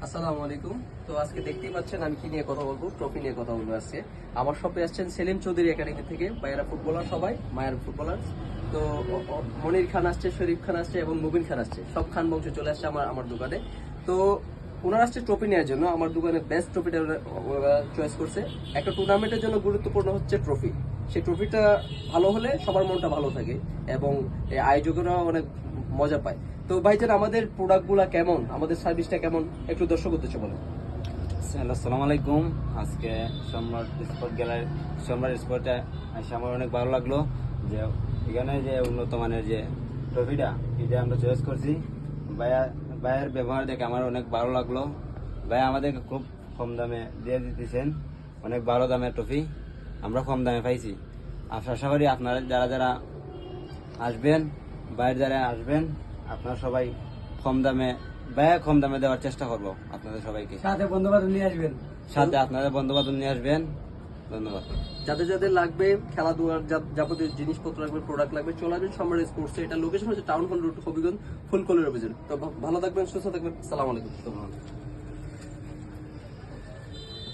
আসসালামু আলাইকুম। তো আজকে দেখতেই পাচ্ছেন আমি কি নিয়ে কথা বলবো, ট্রফি নিয়ে কথা বলবো আজকে। আমার শপে আসছেন সেলিম চৌধুরী একাডেমি থেকে, ভাইয়েরা ফুটবলার, সবাই মায়ের ফুটবলার। তো মনির খান আসছে, শরীফ খান আসছে এবং মুবিন খান আসছে, সব খান বংশ চলে আসছে আমার দোকানে। তো ওনারা আসছে ট্রফি নেওয়ার জন্য। আমার দোকানে বেস্ট ট্রফিটা ওরা চয়েস করছে। একটা টুর্নামেন্টের জন্য গুরুত্বপূর্ণ হচ্ছে ট্রফি। সেই ট্রফিটা ভালো হলে সবার মনটা ভালো থাকে এবং আয়োজকেরাও অনেক মজা পায়। তো ভাইজান, আমাদের প্রোডাক্টগুলা কেমন, আমাদের সার্ভিসটা কেমন, একটু দর্শক উদ্দেশ্যে বলেন। আসসালামু আলাইকুম। আজকে সম্রাট স্পোর্ট গ্যালারি, সম্রাট স্পোর্টে এসে আমার অনেক ভালো লাগলো যে এখানে যে উন্নত মানের যে ট্রফিটা এটা আমরা চয়েস করছি। ভাইয়ের ব্যবহার দেখে আমার অনেক ভালো লাগলো। ভাই আমাদেরকে খুব কম দামে দিয়ে দিতেছেন, অনেক ভালো দামের ট্রফি আমরা কম দামে পাইছি। আশা করি আপনারা যারা যারা আসবেন, বাইরে যারা আসবেন, আপনারা সবাই কম দামে কম দামে দেওয়ার চেষ্টা করবো আপনাদের সবাইকে। সাথে বন্ধু বান্ধব নিয়ে আসবেন, সাথে আপনাদের বন্ধু বান্ধব নিয়ে আসবেন। ধন্যবাদ। যাদের যাদের লাগবে খেলাধুলার যাবতীয় জিনিসপত্র লাগবে, প্রোডাক্ট লাগবে, চলে আসবেন সম্রাট স্পোর্টস। এটা লোকেশন হচ্ছে টাউন হল রোড, হবিগঞ্জ, ফুলকলের অভিযোগ। তো ভালো থাকবেন, সুস্থ থাকবেন। আসসালামু আলাইকুম।